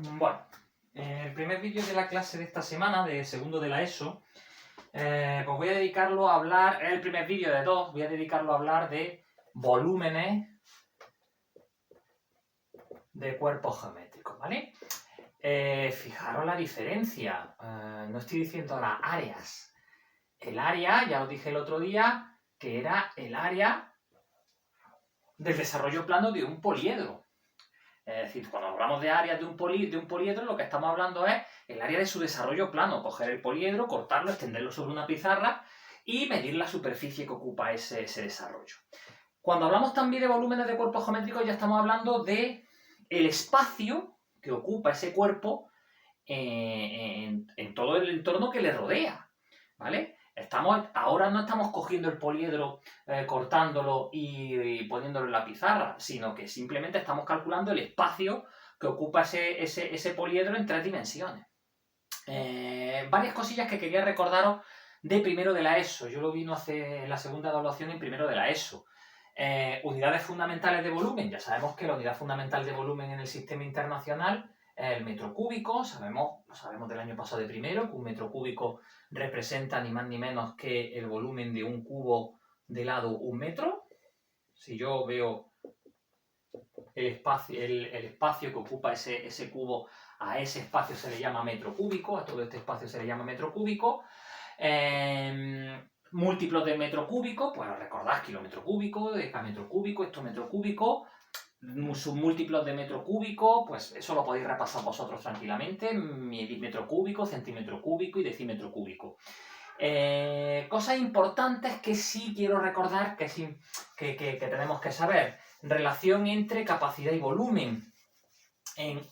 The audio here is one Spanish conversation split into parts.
Bueno, el primer vídeo de la clase de esta semana, de segundo de la ESO, pues voy a dedicarlo a hablar, es el primer vídeo de dos, voy a dedicarlo a hablar de volúmenes de cuerpos geométricos, ¿vale? Fijaros la diferencia, no estoy diciendo ahora áreas. El área, ya os dije el otro día, que era el área del desarrollo plano de un poliedro. Es decir, cuando hablamos de áreas de un poliedro, lo que estamos hablando es el área de su desarrollo plano. Coger el poliedro, cortarlo, extenderlo sobre una pizarra y medir la superficie que ocupa ese desarrollo. Cuando hablamos también de volúmenes de cuerpos geométricos, ya estamos hablando de el espacio que ocupa ese cuerpo en todo el entorno que le rodea, ¿vale? Ahora no estamos cogiendo el poliedro, cortándolo y poniéndolo en la pizarra, sino que simplemente estamos calculando el espacio que ocupa ese poliedro en 3 dimensiones. Varias cosillas que quería recordaros de primero de la ESO. Yo lo vino hace la segunda evaluación en primero de la ESO. Unidades fundamentales de volumen. Ya sabemos que la unidad fundamental de volumen en el sistema internacional es el metro cúbico. Lo sabemos del año pasado de primero, que un metro cúbico representa ni más ni menos que el volumen de un cubo de lado 1 metro. Si yo veo el espacio que ocupa ese cubo, a ese espacio se le llama metro cúbico, a todo este espacio se le llama metro cúbico. Múltiplos de metro cúbico, pues recordad kilómetro cúbico, decametro cúbico, hectómetro cúbico. Submúltiplos de metro cúbico, pues eso lo podéis repasar vosotros tranquilamente, milímetro cúbico, centímetro cúbico y decímetro cúbico. Cosas importantes que sí quiero recordar que tenemos que saber. Relación entre capacidad y volumen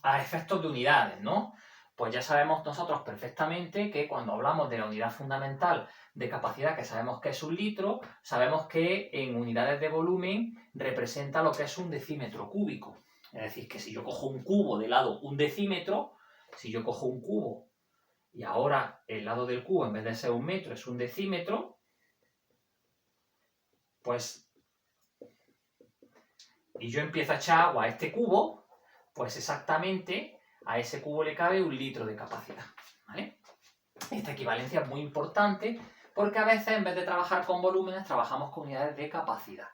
a efectos de unidades, ¿no? Pues ya sabemos nosotros perfectamente que cuando hablamos de la unidad fundamental de capacidad, que sabemos que es un litro, sabemos que en unidades de volumen representa lo que es un decímetro cúbico. Es decir, que si yo cojo un cubo de lado 1 decímetro, si yo cojo un cubo y ahora el lado del cubo en vez de ser 1 metro es 1 decímetro, pues, y yo empiezo a echar agua a este cubo, pues exactamente a ese cubo le cabe 1 litro de capacidad, ¿vale? Esta equivalencia es muy importante porque a veces en vez de trabajar con volúmenes trabajamos con unidades de capacidad.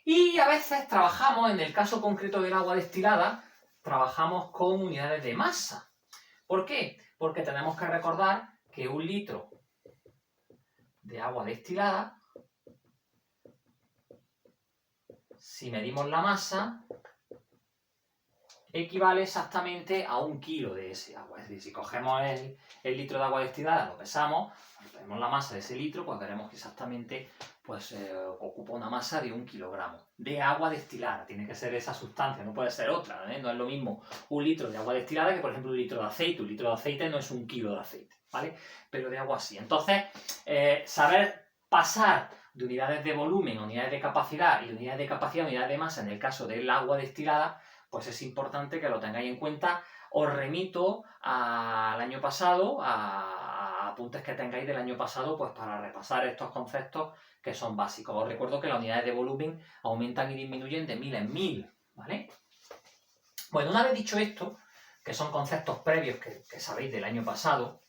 Y a veces trabajamos, en el caso concreto del agua destilada, trabajamos con unidades de masa. ¿Por qué? Porque tenemos que recordar que 1 litro de agua destilada, si medimos la masa, equivale exactamente a 1 kilo de ese agua. Es decir, si cogemos el litro de agua destilada, lo pesamos, vemos la masa de ese litro, pues veremos que exactamente ocupa una masa de 1 kilogramo de agua destilada. Tiene que ser esa sustancia, no puede ser otra, ¿eh? No es lo mismo 1 litro de agua destilada que, por ejemplo, 1 litro de aceite. 1 litro de aceite no es 1 kilo de aceite, ¿vale? Pero de agua sí. Entonces, saber pasar de unidades de volumen a unidades de capacidad y de unidades de capacidad a unidades de masa en el caso del agua destilada, pues es importante que lo tengáis en cuenta. Os remito al año pasado, a apuntes que tengáis del año pasado, pues para repasar estos conceptos que son básicos. Os recuerdo que las unidades de volumen aumentan y disminuyen de 1000 en 1000, ¿vale? Bueno, una vez dicho esto, que son conceptos previos que sabéis del año pasado,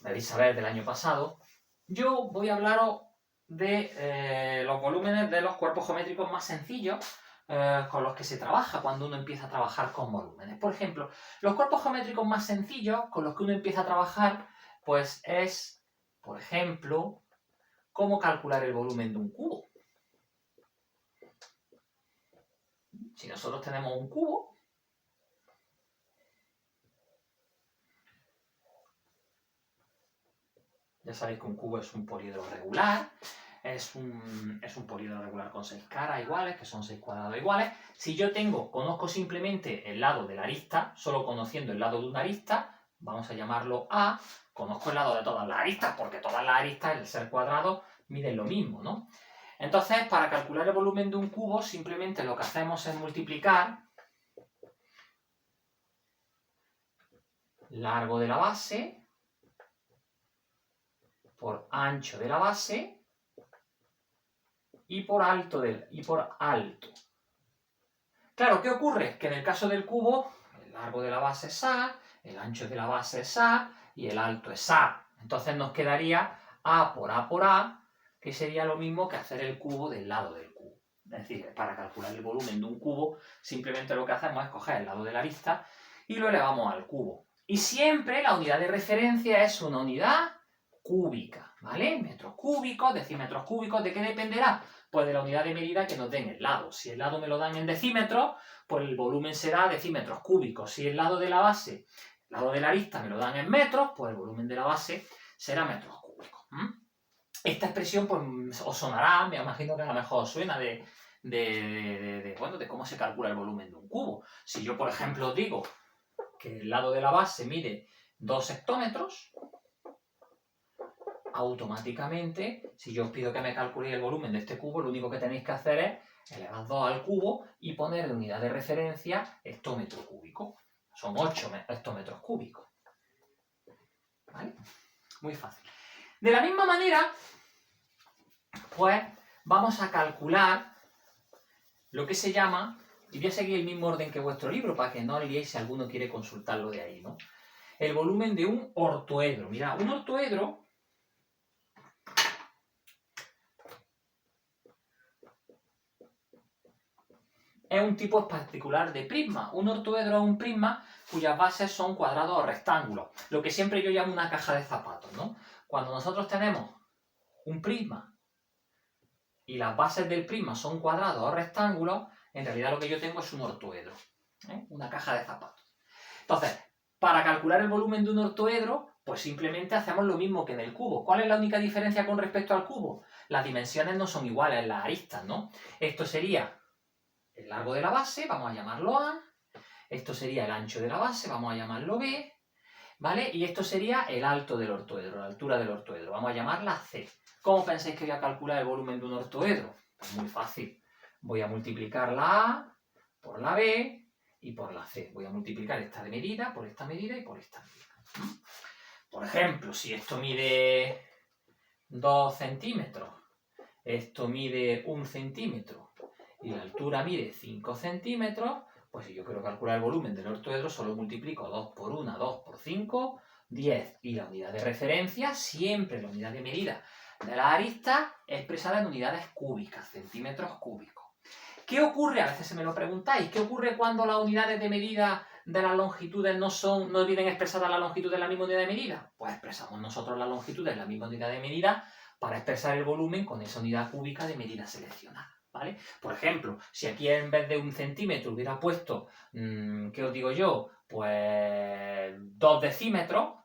debéis saber del año pasado, yo voy a hablaros de los volúmenes de los cuerpos geométricos más sencillos, con los que se trabaja cuando uno empieza a trabajar con volúmenes. Por ejemplo, los cuerpos geométricos más sencillos con los que uno empieza a trabajar, pues es, por ejemplo, cómo calcular el volumen de un cubo. Si nosotros tenemos un cubo, ya sabéis que un cubo es un poliedro regular, es un poliedro regular con 6 caras iguales, que son 6 cuadrados iguales. Si yo conozco simplemente el lado de la arista, solo conociendo el lado de una arista, vamos a llamarlo A, conozco el lado de todas las aristas, porque todas las aristas, el ser cuadrado, miden lo mismo, ¿no? Entonces, para calcular el volumen de un cubo, simplemente lo que hacemos es multiplicar largo de la base por ancho de la base y por alto. Claro, ¿qué ocurre? Que en el caso del cubo, largo de la base es A, el ancho de la base es A y el alto es A. Entonces nos quedaría A por A, que sería lo mismo que hacer el cubo del lado del cubo. Es decir, para calcular el volumen de un cubo, simplemente lo que hacemos es coger el lado de la arista y lo elevamos al cubo. Y siempre la unidad de referencia es una unidad cúbica, ¿vale? Metros cúbicos, decímetros cúbicos, ¿de qué dependerá? Pues de la unidad de medida que nos den el lado. Si el lado me lo dan en decímetros, pues el volumen será decímetros cúbicos. Si el lado de la base, el lado de la arista me lo dan en metros, pues el volumen de la base será metros cúbicos. Esta expresión pues os sonará, me imagino que a lo mejor os suena de cómo se calcula el volumen de un cubo. Si yo, por ejemplo, digo que el lado de la base mide 2 hectómetros, automáticamente, si yo os pido que me calculéis el volumen de este cubo, lo único que tenéis que hacer es elevar 2 al cubo y poner de unidad de referencia hectómetro cúbico. Son 8 hectómetros cúbicos. ¿Vale? Muy fácil. De la misma manera, pues vamos a calcular lo que se llama, y voy a seguir el mismo orden que vuestro libro para que no liéis si alguno quiere consultarlo de ahí, ¿no? El volumen de un ortoedro. Mirad, un ortoedro es un tipo particular de prisma. Un ortoedro es un prisma cuyas bases son cuadrados o rectángulos. Lo que siempre yo llamo una caja de zapatos, ¿no? Cuando nosotros tenemos un prisma y las bases del prisma son cuadrados o rectángulos, en realidad lo que yo tengo es un ortoedro, una caja de zapatos. Entonces, para calcular el volumen de un ortoedro, pues simplemente hacemos lo mismo que en el cubo. ¿Cuál es la única diferencia con respecto al cubo? Las dimensiones no son iguales en las aristas, ¿no? Esto sería el largo de la base, vamos a llamarlo A. Esto sería el ancho de la base, vamos a llamarlo B. ¿Vale? Y esto sería el alto del ortoedro, la altura del ortoedro. Vamos a llamarla C. ¿Cómo pensáis que voy a calcular el volumen de un ortoedro? Pues muy fácil. Voy a multiplicar la A por la B y por la C. Voy a multiplicar esta medida por esta medida y por esta medida. Por ejemplo, si esto mide 2 centímetros, esto mide 1 centímetro y la altura mide 5 centímetros, pues si yo quiero calcular el volumen del ortoedro, solo multiplico 2 por 1, 2 por 5, 10. Y la unidad de referencia, siempre la unidad de medida de la arista, expresada en unidades cúbicas, centímetros cúbicos. ¿Qué ocurre? A veces se me lo preguntáis. ¿Qué ocurre cuando las unidades de medida de las longitudes no vienen expresadas la longitud en la misma unidad de medida? Pues expresamos nosotros la longitud en la misma unidad de medida para expresar el volumen con esa unidad cúbica de medida seleccionada. ¿Vale? Por ejemplo, si aquí en vez de 1 centímetro hubiera puesto, ¿qué os digo yo? Pues 2 decímetros,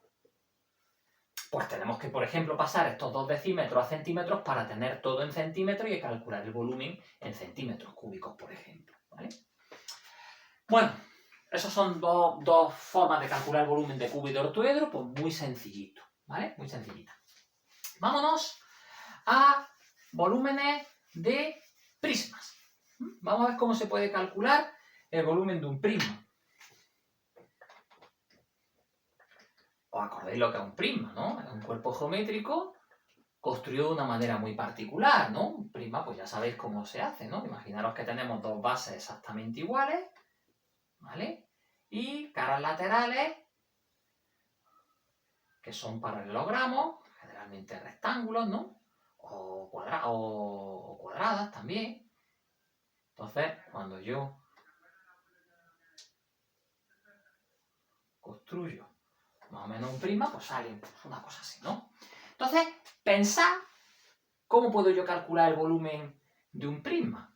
pues tenemos que, por ejemplo, pasar estos 2 decímetros a centímetros para tener todo en centímetros y calcular el volumen en centímetros cúbicos, por ejemplo. ¿Vale? Bueno, esas son dos formas de calcular el volumen de cubo y de ortoedro, pues muy sencillito, ¿vale? Muy sencillita. Vámonos a volúmenes de prismas. Vamos a ver cómo se puede calcular el volumen de un prisma. ¿Os acordáis lo que es un prisma, no? Es un cuerpo geométrico construido de una manera muy particular, ¿no? Un prisma, pues ya sabéis cómo se hace, ¿no? Imaginaros que tenemos dos bases exactamente iguales, ¿vale? Y caras laterales, que son paralelogramos, generalmente rectángulos, ¿no? O cuadradas también. Entonces, cuando yo construyo más o menos un prisma, pues sale una cosa así, ¿no? Entonces, pensad cómo puedo yo calcular el volumen de un prisma.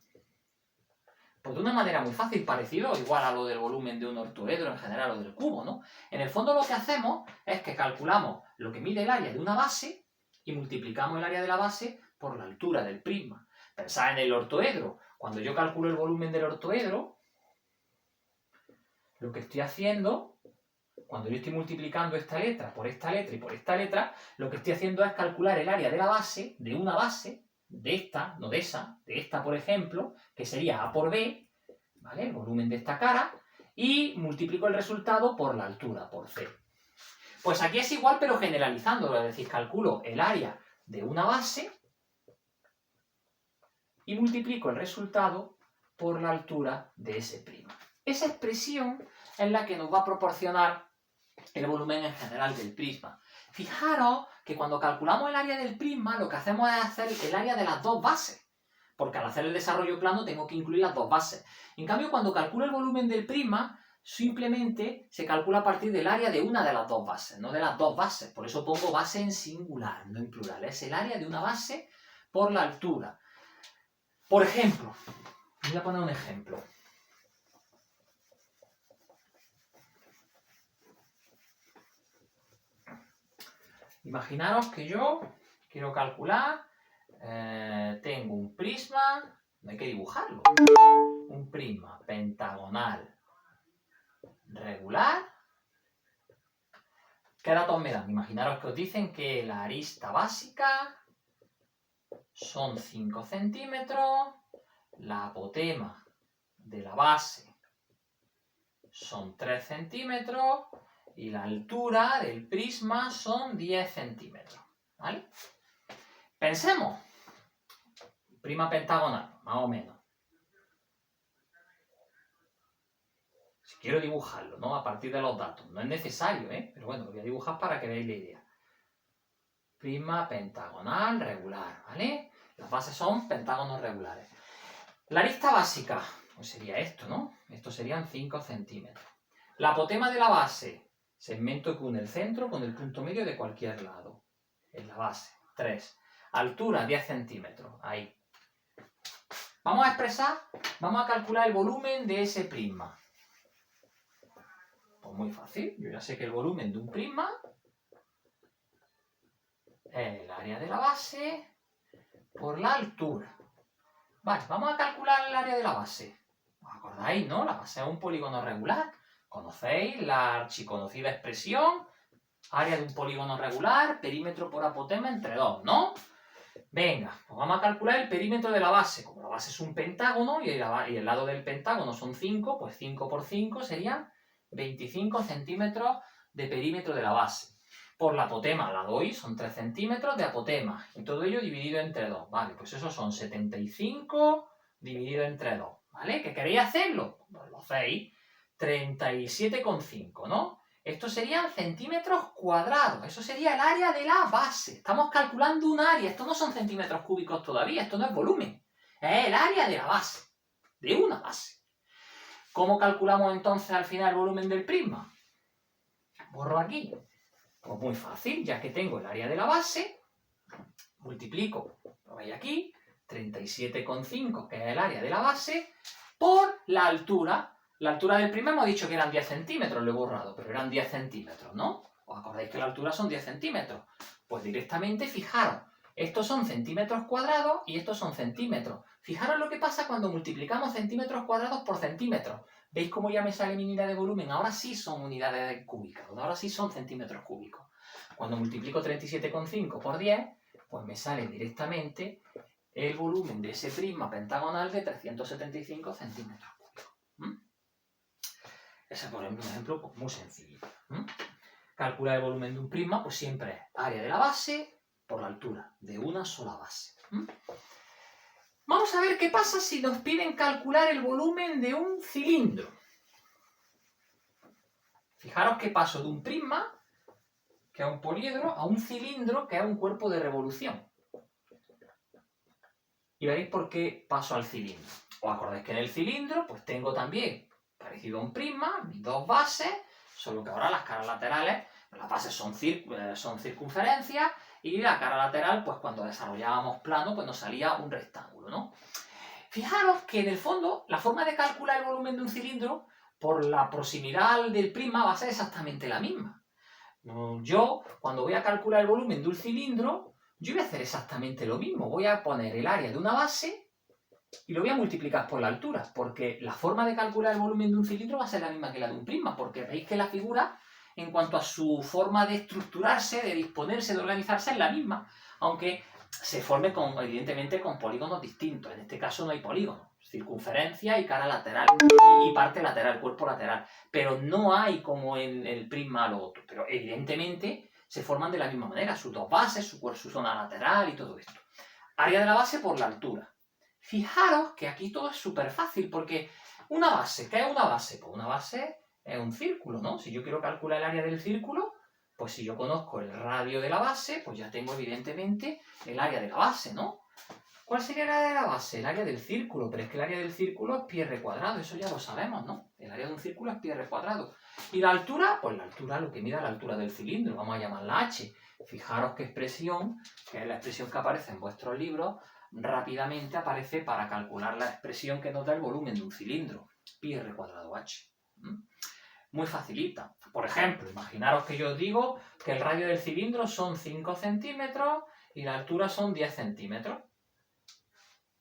Pues de una manera muy fácil, parecido igual a lo del volumen de un ortoedro en general o del cubo, ¿no? En el fondo lo que hacemos es que calculamos lo que mide el área de una base y multiplicamos el área de la base por la altura del prisma. Pensad en el ortoedro. Cuando yo calculo el volumen del ortoedro, lo que estoy haciendo, cuando yo estoy multiplicando esta letra y por esta letra, lo que estoy haciendo es calcular el área de la base, de una base, de esta, no de esa, de esta por ejemplo, que sería A por B, ¿vale? El volumen de esta cara, y multiplico el resultado por la altura, por C. Pues aquí es igual pero generalizándolo, es decir, calculo el área de una base y multiplico el resultado por la altura de ese prisma. Esa expresión es la que nos va a proporcionar el volumen en general del prisma. Fijaros que cuando calculamos el área del prisma, lo que hacemos es hacer el área de las dos bases, porque al hacer el desarrollo plano tengo que incluir las dos bases. En cambio, cuando calculo el volumen del prisma, simplemente se calcula a partir del área de una de las dos bases, no de las dos bases. Por eso pongo base en singular, no en plural. Es el área de una base por la altura. Por ejemplo, voy a poner un ejemplo. Imaginaros que yo quiero calcular, tengo un prisma, no hay que dibujarlo, un prisma pentagonal regular. ¿Qué datos me dan? Imaginaros que os dicen que la arista básica son 5 centímetros, la apotema de la base son 3 centímetros y la altura del prisma son 10 centímetros. ¿Vale? Pensemos, prisma pentagonal, más o menos. Si quiero dibujarlo, ¿no? A partir de los datos. No es necesario, ¿eh? Pero bueno, lo voy a dibujar para que veáis la idea. Prisma pentagonal regular, ¿vale? Las bases son pentágonos regulares. La arista básica, pues sería esto, ¿no? Esto serían 5 centímetros. La apotema de la base, segmento que une el centro con el punto medio de cualquier lado. En la base, 3. Altura, 10 centímetros, ahí. Vamos a calcular el volumen de ese prisma. Pues muy fácil, yo ya sé que el volumen de un prisma es el área de la base por la altura. Vale, vamos a calcular el área de la base. ¿Os acordáis, no? La base es un polígono regular. ¿Conocéis la archiconocida expresión? Área de un polígono regular, perímetro por apotema entre 2, ¿no? Venga, pues vamos a calcular el perímetro de la base. Como la base es un pentágono y el lado del pentágono son 5, pues 5 por 5 serían 25 centímetros de perímetro de la base. Por la apotema la doy, son 3 centímetros de apotema. Y todo ello dividido entre 2. Vale, pues eso son 75 dividido entre 2. ¿Vale? ¿Qué queréis hacerlo? Pues lo hacéis. 37,5, ¿no? Estos serían centímetros cuadrados. Eso sería el área de la base. Estamos calculando un área. Esto no son centímetros cúbicos todavía. Esto no es volumen. Es el área de la base. De una base. ¿Cómo calculamos entonces al final el volumen del prisma? Borro aquí. Pues muy fácil, ya que tengo el área de la base, multiplico, lo veis aquí, 37,5, que es el área de la base, por la altura. La altura del prisma hemos dicho que eran 10 centímetros, lo he borrado, pero eran 10 centímetros, ¿no? ¿Os acordáis que la altura son 10 centímetros? Pues directamente, fijaros, estos son centímetros cuadrados y estos son centímetros. Fijaros lo que pasa cuando multiplicamos centímetros cuadrados por centímetros. ¿Veis cómo ya me sale mi unidad de volumen? Ahora sí son unidades cúbicas, ahora sí son centímetros cúbicos. Cuando multiplico 37,5 por 10, pues me sale directamente el volumen de ese prisma pentagonal de 375 centímetros cúbicos. Ese es, por ejemplo, un ejemplo pues, muy sencillo. Calcular el volumen de un prisma, pues siempre es área de la base por la altura de una sola base. Vamos a ver qué pasa si nos piden calcular el volumen de un cilindro. Fijaros que paso de un prisma, que es un poliedro, a un cilindro, que es un cuerpo de revolución. Y veréis por qué paso al cilindro. ¿Os acordáis que en el cilindro pues tengo también, parecido a un prisma, mis dos bases, solo que ahora las caras laterales, las bases son circunferencias, y la cara lateral, pues cuando desarrollábamos plano, pues nos salía un rectángulo, ¿no? Fijaros que en el fondo, la forma de calcular el volumen de un cilindro, por la proximidad del prisma, va a ser exactamente la misma. Yo, cuando voy a calcular el volumen de un cilindro, yo voy a hacer exactamente lo mismo. Voy a poner el área de una base y lo voy a multiplicar por la altura, porque la forma de calcular el volumen de un cilindro va a ser la misma que la de un prisma, porque veis que la figura, en cuanto a su forma de estructurarse, de disponerse, de organizarse, es la misma, aunque se forme evidentemente con polígonos distintos. En este caso no hay polígonos, circunferencia y cara lateral y parte lateral, cuerpo lateral, pero no hay como en el prisma lo otro, pero evidentemente se forman de la misma manera, sus dos bases, su zona lateral y todo esto. Área de la base por la altura. Fijaros que aquí todo es súper fácil, porque Una base, ¿qué es una base? Pues una base es un círculo, ¿no? Si yo quiero calcular el área del círculo, pues si yo conozco el radio de la base, pues ya tengo evidentemente el área de la base, ¿no? ¿Cuál sería el área de la base? El área del círculo, pero es que el área del círculo es pi r cuadrado, eso ya lo sabemos, ¿no? El área de un círculo es pi r cuadrado. ¿Y la altura? Pues la altura, lo que mide la altura del cilindro, vamos a llamarla h. Fijaros qué expresión, que es la expresión que aparece en vuestros libros, rápidamente aparece para calcular la expresión que nos da el volumen de un cilindro, pi r cuadrado h. Muy facilita. Por ejemplo, imaginaros que yo os digo que el radio del cilindro son 5 centímetros y la altura son 10 centímetros.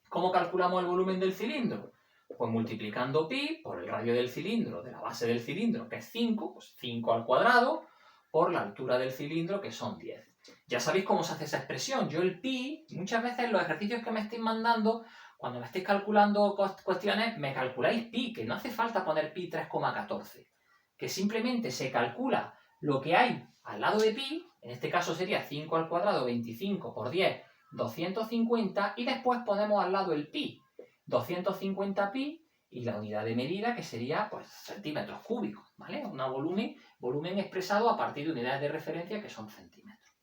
¿Cómo calculamos el volumen del cilindro? Pues multiplicando pi por el radio del cilindro, de la base del cilindro, que es 5, pues 5 al cuadrado, por la altura del cilindro, que son 10. Ya sabéis cómo se hace esa expresión. Yo el pi, muchas veces los ejercicios que me estáis mandando, cuando me estáis calculando cuestiones, me calculáis pi, que no hace falta poner pi 3,14. Que simplemente se calcula lo que hay al lado de pi, en este caso sería 5 al cuadrado, 25 por 10, 250, y después ponemos al lado el pi, 250 pi, y la unidad de medida que sería, pues, centímetros cúbicos, ¿vale? Un volumen expresado a partir de unidades de referencia que son centímetros.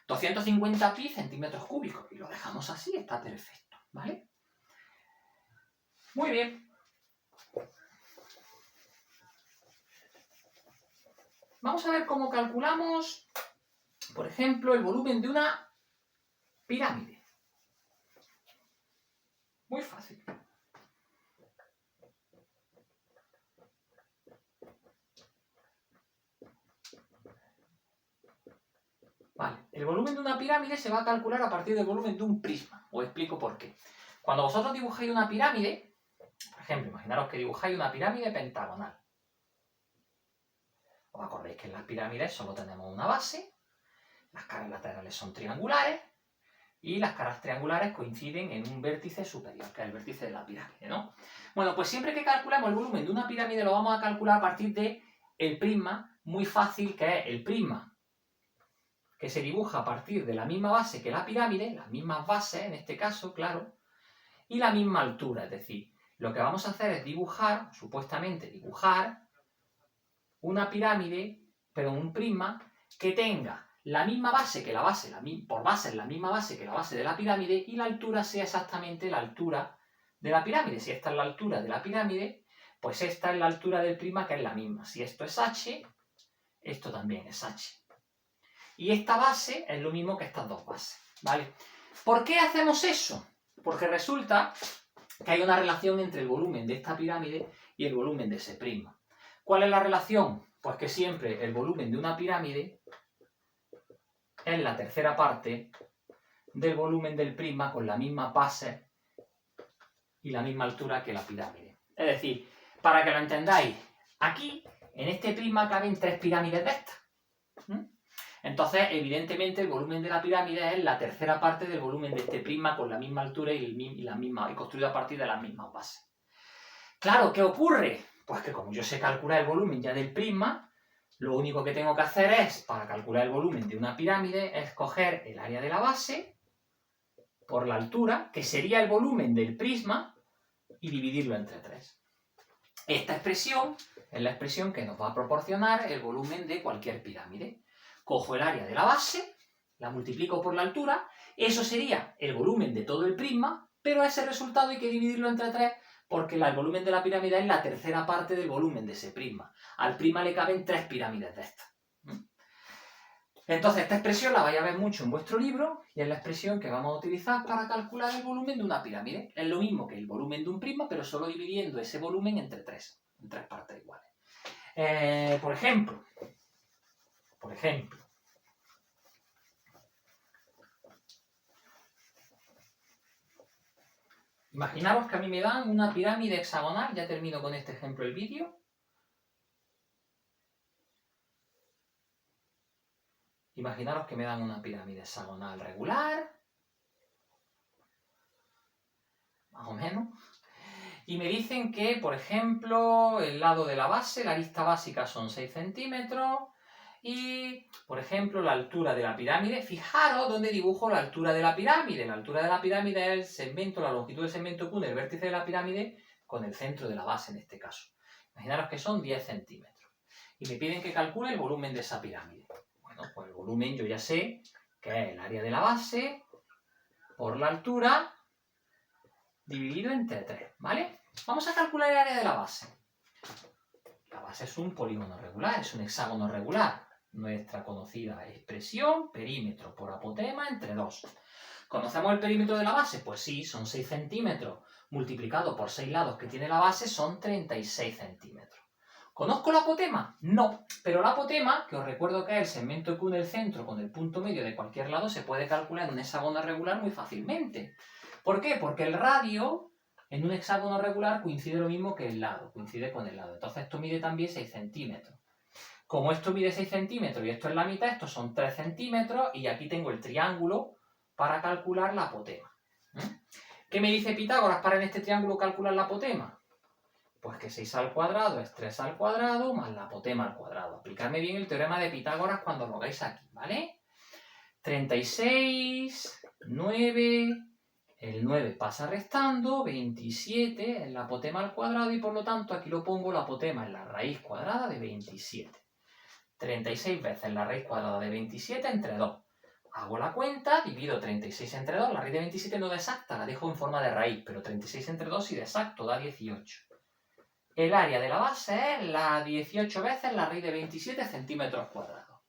250 pi centímetros cúbicos, y lo dejamos así, está perfecto, ¿vale? Muy bien. Vamos a ver cómo calculamos, por ejemplo, el volumen de una pirámide. Muy fácil. Vale, el volumen de una pirámide se va a calcular a partir del volumen de un prisma. Os explico por qué. Cuando vosotros dibujáis una pirámide, por ejemplo, imaginaros que dibujáis una pirámide pentagonal. Os acordáis que en las pirámides solo tenemos una base, las caras laterales son triangulares y las caras triangulares coinciden en un vértice superior, que es el vértice de la pirámide, ¿no? Bueno, pues siempre que calculemos el volumen de una pirámide lo vamos a calcular a partir del prisma muy fácil, que es el prisma que se dibuja a partir de la misma base que la pirámide, las mismas bases en este caso, claro, y la misma altura. Es decir, lo que vamos a hacer es dibujar, supuestamente dibujar, una pirámide, pero un prisma que tenga la misma base que la base, por base es la misma base que la base de la pirámide, y la altura sea exactamente la altura de la pirámide. Si esta es la altura de la pirámide, pues esta es la altura del prisma, que es la misma. Si esto es h, esto también es h. Y esta base es lo mismo que estas dos bases, ¿vale? ¿Por qué hacemos eso? Porque resulta que hay una relación entre el volumen de esta pirámide y el volumen de ese prisma. ¿Cuál es la relación? Pues que siempre el volumen de una pirámide es la tercera parte del volumen del prisma con la misma base y la misma altura que la pirámide. Es decir, para que lo entendáis, aquí, en este prisma caben 3 pirámides de estas. Entonces, evidentemente, el volumen de la pirámide es la tercera parte del volumen de este prisma con la misma altura y construido a partir de las mismas bases. Claro, ¿qué ocurre? Pues que como yo sé calcular el volumen ya del prisma, lo único que tengo que hacer es, para calcular el volumen de una pirámide, es coger el área de la base por la altura, que sería el volumen del prisma, y dividirlo entre 3. Esta expresión es la expresión que nos va a proporcionar el volumen de cualquier pirámide. Cojo el área de la base, la multiplico por la altura, eso sería el volumen de todo el prisma, pero ese resultado hay que dividirlo entre 3 porque el volumen de la pirámide es la tercera parte del volumen de ese prisma. Al prisma le caben 3 pirámides de estas. Entonces, esta expresión la vais a ver mucho en vuestro libro y es la expresión que vamos a utilizar para calcular el volumen de una pirámide. Es lo mismo que el volumen de un prisma, pero solo dividiendo ese volumen entre 3, en 3 partes iguales. Por ejemplo, imaginaros que a mí me dan una pirámide hexagonal, ya termino con este ejemplo el vídeo. Imaginaros que me dan una pirámide hexagonal regular, más o menos, y me dicen que, por ejemplo, el lado de la base, la arista básica son 6 centímetros, y, por ejemplo, la altura de la pirámide, fijaros dónde dibujo la altura de la pirámide. La altura de la pirámide es el segmento, la longitud del segmento Q del vértice de la pirámide con el centro de la base en este caso. Imaginaros que son 10 centímetros. Y me piden que calcule el volumen de esa pirámide. Bueno, pues el volumen yo ya sé que es el área de la base por la altura dividido entre 3, ¿vale? Vamos a calcular el área de la base. La base es un polígono regular, es un hexágono regular. Nuestra conocida expresión, perímetro por apotema entre 2. ¿Conocemos el perímetro de la base? Pues sí, son 6 centímetros. Multiplicado por 6 lados que tiene la base son 36 centímetros. ¿Conozco la apotema? No, pero la apotema, que os recuerdo que es el segmento que une el centro con el punto medio de cualquier lado, se puede calcular en un hexágono regular muy fácilmente. ¿Por qué? Porque el radio en un hexágono regular coincide lo mismo que el lado, coincide con el lado. Entonces esto mide también 6 centímetros. Como esto mide 6 centímetros y esto es la mitad, estos son 3 centímetros y aquí tengo el triángulo para calcular la apotema. ¿Qué me dice Pitágoras para en este triángulo calcular la apotema? Pues que 6 al cuadrado es 3 al cuadrado más la apotema al cuadrado. Aplicadme bien el teorema de Pitágoras cuando lo veáis aquí, ¿vale? 36, 9, el 9 pasa restando, 27 es la apotema al cuadrado y por lo tanto aquí lo pongo la apotema en la raíz cuadrada de 27. 36 veces la raíz cuadrada de 27 entre 2. Hago la cuenta, divido 36 entre 2, la raíz de 27 no da exacta, la dejo en forma de raíz, pero 36 entre 2 sí da exacto, da 18. El área de la base es la 18 veces la raíz de 27 centímetros cuadrados.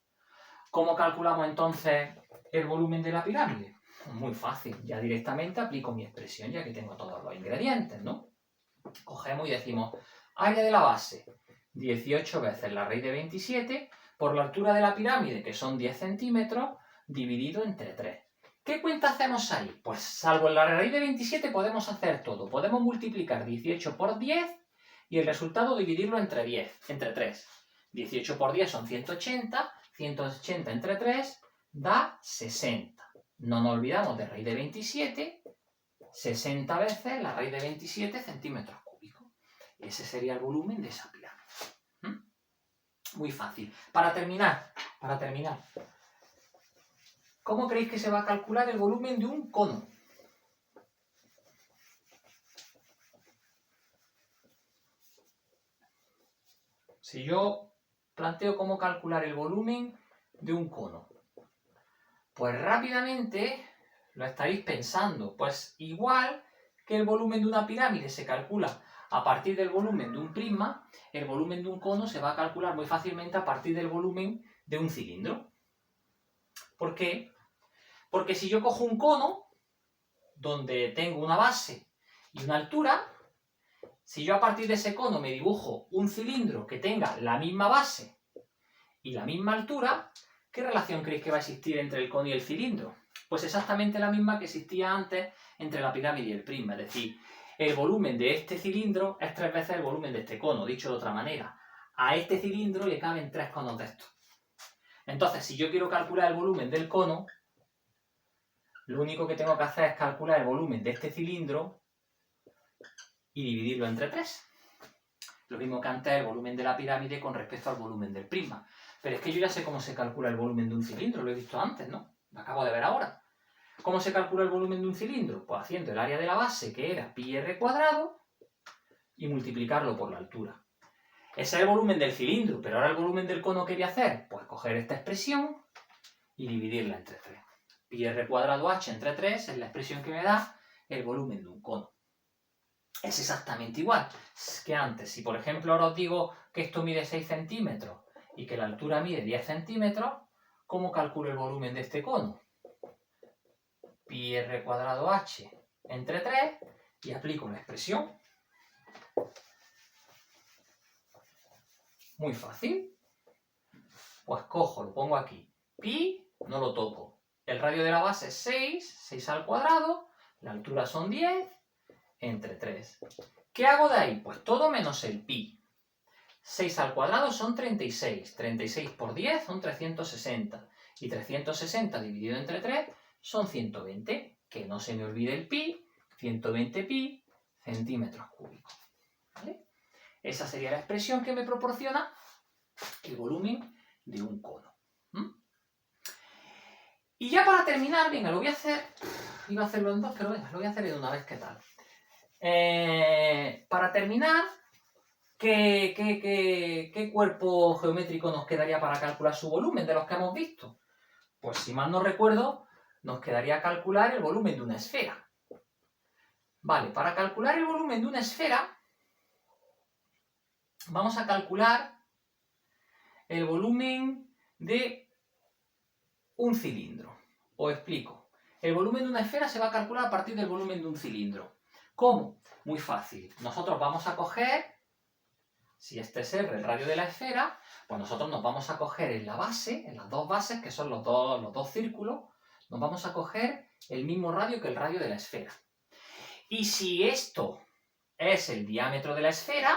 ¿Cómo calculamos entonces el volumen de la pirámide? Muy fácil, ya directamente aplico mi expresión ya que tengo todos los ingredientes, ¿no? Cogemos y decimos, área de la base, 18 veces la raíz de 27, por la altura de la pirámide, que son 10 centímetros, dividido entre 3. ¿Qué cuenta hacemos ahí? Pues salvo en la raíz de 27 podemos hacer todo. Podemos multiplicar 18 por 10 y el resultado dividirlo entre 10, entre 3. 18 por 10 son 180, 180 entre 3 da 60. No nos olvidamos de raíz de 27, 60 veces la raíz de 27 centímetros cúbicos. Ese sería el volumen de esa pirámide. Muy fácil. Para terminar, ¿cómo creéis que se va a calcular el volumen de un cono? Si yo planteo cómo calcular el volumen de un cono, pues rápidamente lo estaréis pensando. Pues igual que el volumen de una pirámide se calcula a partir del volumen de un prisma, el volumen de un cono se va a calcular muy fácilmente a partir del volumen de un cilindro. ¿Por qué? Porque si yo cojo un cono donde tengo una base y una altura, si yo a partir de ese cono me dibujo un cilindro que tenga la misma base y la misma altura, ¿qué relación creéis que va a existir entre el cono y el cilindro? Pues exactamente la misma que existía antes entre la pirámide y el prisma. Es decir, el volumen de este cilindro es 3 veces el volumen de este cono. Dicho de otra manera, a este cilindro le caben 3 conos de estos. Entonces, si yo quiero calcular el volumen del cono, lo único que tengo que hacer es calcular el volumen de este cilindro y dividirlo entre 3. Lo mismo que antes el volumen de la pirámide con respecto al volumen del prisma. Pero es que yo ya sé cómo se calcula el volumen de un cilindro, lo he visto antes, ¿no? Lo acabo de ver ahora. ¿Cómo se calcula el volumen de un cilindro? Pues haciendo el área de la base, que era pi r cuadrado, y multiplicarlo por la altura. Ese es el volumen del cilindro, pero ahora el volumen del cono, ¿qué voy a hacer? Pues coger esta expresión y dividirla entre 3. Pi r cuadrado h entre 3 es la expresión que me da el volumen de un cono. Es exactamente igual que antes. Si por ejemplo ahora os digo que esto mide 6 centímetros y que la altura mide 10 centímetros, ¿cómo calculo el volumen de este cono? Pi r cuadrado h entre 3 y aplico la expresión. Muy fácil. Pues cojo, lo pongo aquí. Pi, no lo toco. El radio de la base es 6 al cuadrado, la altura son 10, entre 3. ¿Qué hago de ahí? Pues todo menos el pi. 6 al cuadrado son 36. 36 por 10 son 360. Y 360 dividido entre 3 son 120. Que no se me olvide el pi. 120 pi centímetros cúbicos. ¿Vale? Esa sería la expresión que me proporciona el volumen de un cono. Y ya para terminar, venga, lo voy a hacer. Iba a hacerlo en dos, pero venga, lo voy a hacer en una vez, ¿qué tal? Para terminar, ¿qué cuerpo geométrico nos quedaría para calcular su volumen de los que hemos visto? Pues si mal no recuerdo, nos quedaría calcular el volumen de una esfera. Vale, para calcular el volumen de una esfera, vamos a calcular el volumen de un cilindro. Os explico. El volumen de una esfera se va a calcular a partir del volumen de un cilindro. ¿Cómo? Muy fácil. Nosotros vamos a coger, si este es R, el radio de la esfera, pues nosotros nos vamos a coger en la base, en las dos bases, que son los dos círculos, nos vamos a coger el mismo radio que el radio de la esfera. Y si esto es el diámetro de la esfera,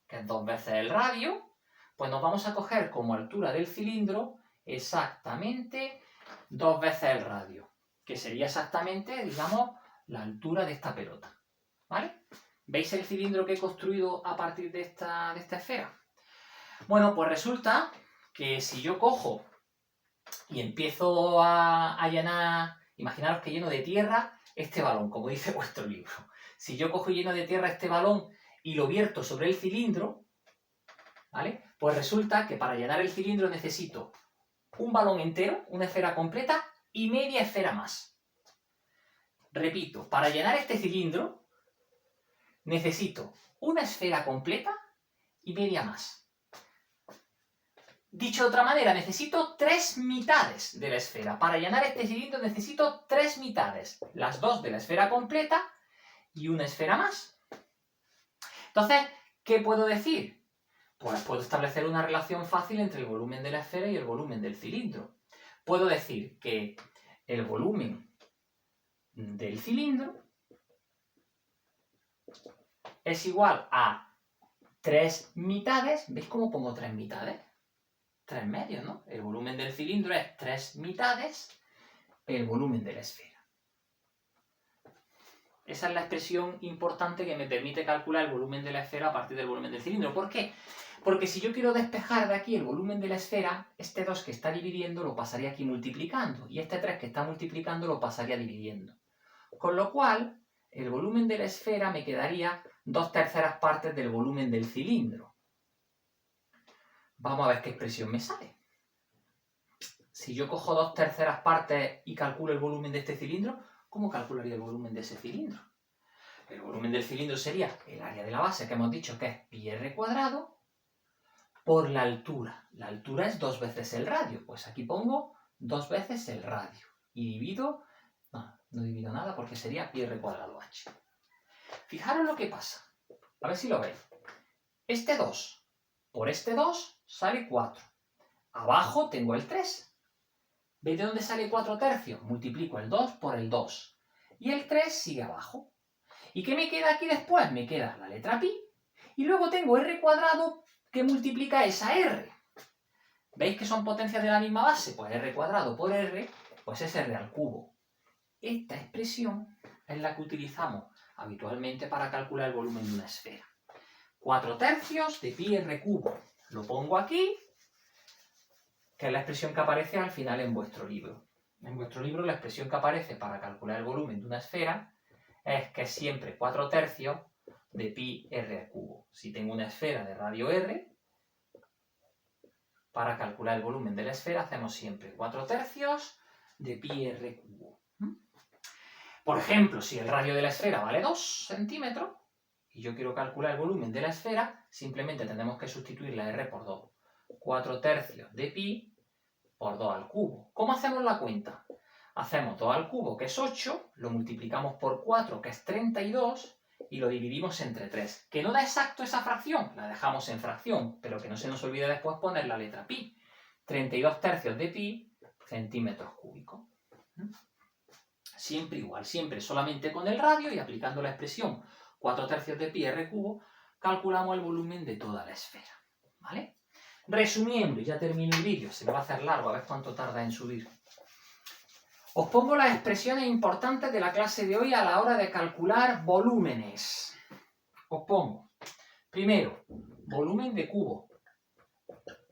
que es 2 veces el radio, pues nos vamos a coger como altura del cilindro exactamente 2 veces el radio, que sería exactamente, digamos, la altura de esta pelota. ¿Vale? ¿Veis el cilindro que he construido a partir de esta esfera? Bueno, pues resulta que si yo cojo y empiezo a llenar, imaginaros que lleno de tierra este balón, como dice vuestro libro. Si yo cojo y lleno de tierra este balón y lo vierto sobre el cilindro, ¿vale? Pues resulta que para llenar el cilindro necesito un balón entero, una esfera completa y media esfera más. Repito, para llenar este cilindro necesito una esfera completa y media más. Dicho de otra manera, necesito 3 mitades de la esfera. Para llenar este cilindro necesito 3 mitades. Las 2 de la esfera completa y una esfera más. Entonces, ¿qué puedo decir? Pues puedo establecer una relación fácil entre el volumen de la esfera y el volumen del cilindro. Puedo decir que el volumen del cilindro es igual a 3 mitades. ¿Veis cómo pongo 3 mitades? 3 medios, ¿no? El volumen del cilindro es 3 mitades el volumen de la esfera. Esa es la expresión importante que me permite calcular el volumen de la esfera a partir del volumen del cilindro. ¿Por qué? Porque si yo quiero despejar de aquí el volumen de la esfera, este 2 que está dividiendo lo pasaría aquí multiplicando, y este 3 que está multiplicando lo pasaría dividiendo. Con lo cual, el volumen de la esfera me quedaría 2/3 partes del volumen del cilindro. Vamos a ver qué expresión me sale. Si yo cojo 2/3 partes y calculo el volumen de este cilindro, ¿cómo calcularía el volumen de ese cilindro? El volumen del cilindro sería el área de la base, que hemos dicho que es pi r cuadrado, por la altura. La altura es 2 veces el radio. Pues aquí pongo 2 veces el radio. Y divido, no divido nada porque sería pi r cuadrado h. Fijaros lo que pasa. A ver si lo veis. Este 2 por este 2 sale 4. Abajo tengo el 3. ¿Veis de dónde sale 4/3? Multiplico el 2 por el 2. Y el 3 sigue abajo. ¿Y qué me queda aquí después? Me queda la letra pi. Y luego tengo r cuadrado que multiplica esa r. ¿Veis que son potencias de la misma base? Pues r cuadrado por r, pues es r al cubo. Esta expresión es la que utilizamos habitualmente para calcular el volumen de una esfera. 4/3 de pi r cubo. Lo pongo aquí, que es la expresión que aparece al final en vuestro libro. En vuestro libro la expresión que aparece para calcular el volumen de una esfera es que es siempre 4/3 de pi r al cubo. Si tengo una esfera de radio r, para calcular el volumen de la esfera hacemos siempre 4/3 de pi r cubo. Por ejemplo, si el radio de la esfera vale 2 centímetros y yo quiero calcular el volumen de la esfera, simplemente tenemos que sustituir la r por 2. 4/3 de pi por 2 al cubo. ¿Cómo hacemos la cuenta? Hacemos 2 al cubo, que es 8, lo multiplicamos por 4, que es 32, y lo dividimos entre 3. ¿Que no da exacto esa fracción? La dejamos en fracción, pero que no se nos olvide después poner la letra pi. 32/3 de pi centímetros cúbicos. Siempre igual, siempre solamente con el radio y aplicando la expresión 4/3 de pi r cubo, calculamos el volumen de toda la esfera. ¿Vale? Resumiendo, y ya termino el vídeo, se me va a hacer largo, a ver cuánto tarda en subir. Os pongo las expresiones importantes de la clase de hoy a la hora de calcular volúmenes. Os pongo, primero, volumen de cubo,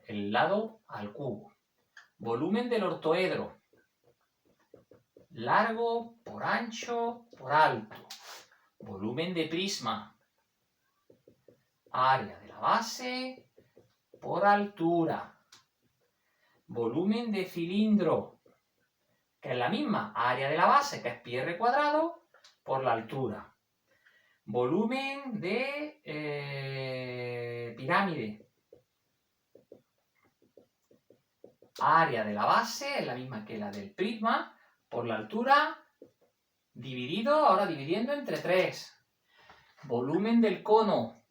el lado al cubo. Volumen del ortoedro, largo por ancho por alto. volumen de prisma, área de la base por altura, volumen de cilindro, que es la misma área de la base, que es pi r cuadrado, por la altura, volumen de pirámide, área de la base es la misma que la del prisma, por la altura, ahora dividiendo entre 3. Volumen del cono,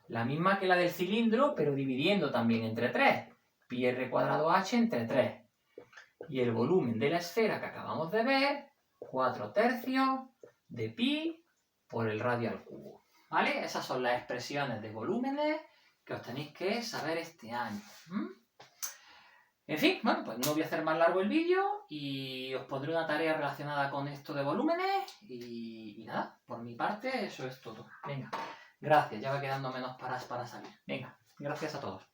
la misma que la del cilindro, pero dividiendo también entre 3. Pi r cuadrado h entre 3. Y el volumen de la esfera que acabamos de ver, 4/3 de pi por el radio al cubo. ¿Vale? Esas son las expresiones de volúmenes que os tenéis que saber este año. En fin, bueno, pues no voy a hacer más largo el vídeo y os pondré una tarea relacionada con esto de volúmenes y nada, por mi parte eso es todo. Venga, gracias, ya va quedando menos para salir. Venga, gracias a todos.